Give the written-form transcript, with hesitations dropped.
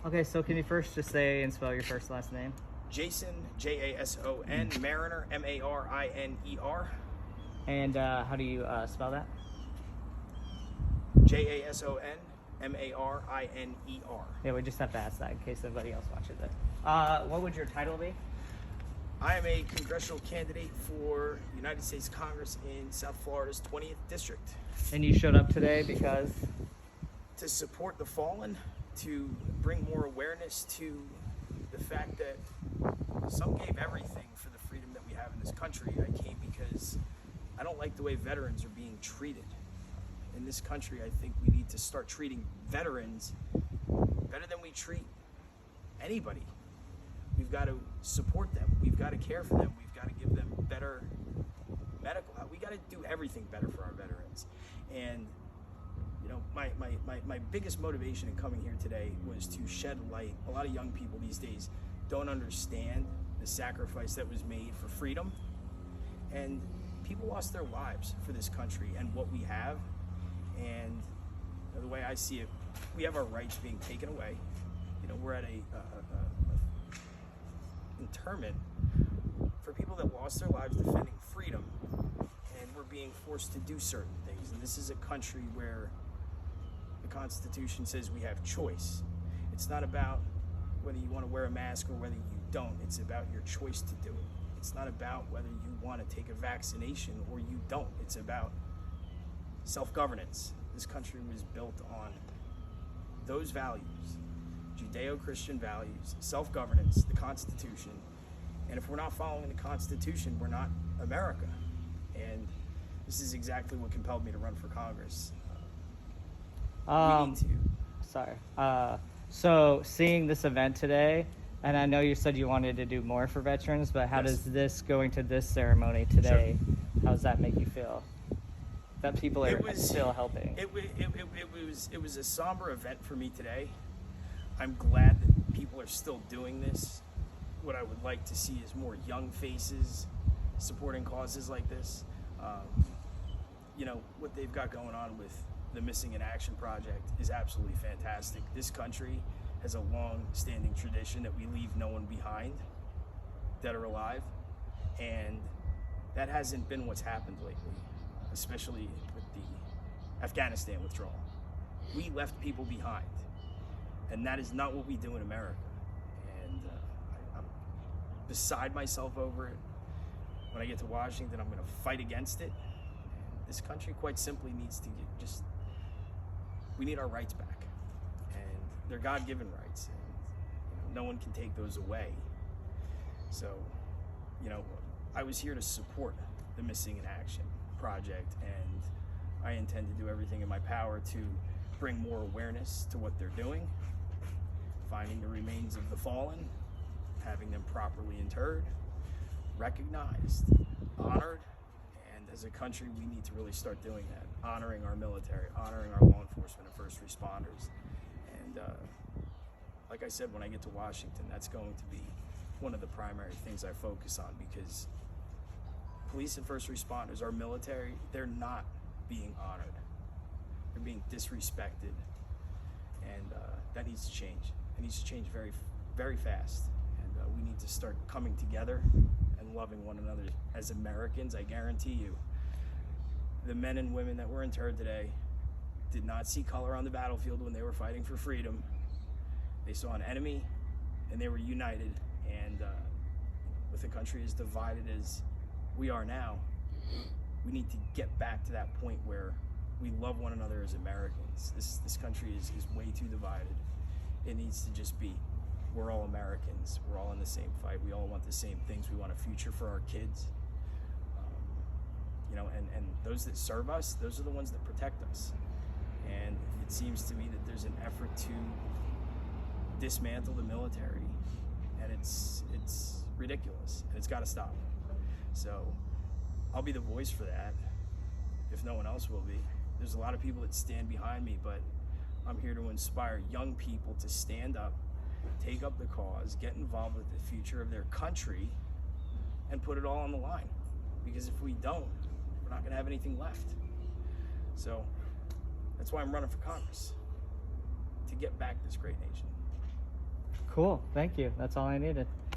Okay, so can you first just say and spell your first last name? Jason, Jason, Mariner, Mariner. And how do you spell that? Jason, Mariner. Yeah, we just have to ask that in case anybody else watches it. What would your title be? I am a congressional candidate for United States Congress in South Florida's 20th District. And you showed up today because? To support the fallen, to bring more awareness to the fact that some gave everything for the freedom that we have in this country. I came because I don't like the way veterans are being treated. In this country, I think we need to start treating veterans better than we treat anybody. We've got to support them. We've got to care for them. We've got to give them better medical help. We got to do everything better for our veterans. And you know, my biggest motivation in coming here today was to shed light. A lot of young people these days don't understand the sacrifice that was made for freedom. And people lost their lives for this country and what we have. And you know, the way I see it, we have our rights being taken away. You know, we're at a interment for people that lost their lives defending freedom, and we're being forced to do certain things. And this is a country where the Constitution says we have choice. It's not about whether you want to wear a mask or whether you don't. It's about your choice to do it. It's not about whether you want to take a vaccination or you don't. It's about self-governance. This country was built on those values, Judeo-Christian values, self-governance, the Constitution. And if we're not following the Constitution, we're not America. And this is exactly what compelled me to run for Congress. We need to. Sorry. So seeing this event today, and I know you said you wanted to do more for veterans, but how does this going to this ceremony today, how does that make you feel? That people are still helping. It was a somber event for me today. I'm glad that people are still doing this. What I would like to see is more young faces supporting causes like this. You know, what they've got going on with the Missing in Action Project is absolutely fantastic. This country has a long-standing tradition that we leave no one behind, dead or alive, and that hasn't been what's happened lately, especially with the Afghanistan withdrawal. We left people behind, and that is not what we do in America. And I'm beside myself over it. When I get to Washington, I'm going to fight against it. And this country, quite simply, needs to we need our rights back, and they're God-given rights, and you know, no one can take those away. So, you know, I was here to support the Missing in Action Project, and I intend to do everything in my power to bring more awareness to what they're doing, finding the remains of the fallen, having them properly interred, recognized, honored, and as a country we need to really start doing that, honoring our military, honoring our law enforcement and first responders. And like I said, when I get to Washington, that's going to be one of the primary things I focus on, because police and first responders, our military, they're not being honored. They're being disrespected, and that needs to change. It needs to change very, very fast, and we need to start coming together and loving one another as Americans. I guarantee you, the men and women that were interred today did not see color on the battlefield when they were fighting for freedom. They saw an enemy, and they were united. And with a country as divided as we are now, we need to get back to that point where we love one another as Americans. This country is way too divided. It needs to just be, we're all Americans. We're all in the same fight. We all want the same things. We want a future for our kids. You know, and those that serve us, those are the ones that protect us. And it seems to me that there's an effort to dismantle the military, and it's ridiculous, and it's got to stop. So I'll be the voice for that, if no one else will be. There's a lot of people that stand behind me, but I'm here to inspire young people to stand up, take up the cause, get involved with the future of their country, and put it all on the line. Because if we don't, we're not going to have anything left. So that's why I'm running for Congress, to get back this great nation. Cool. Thank you. That's all I needed.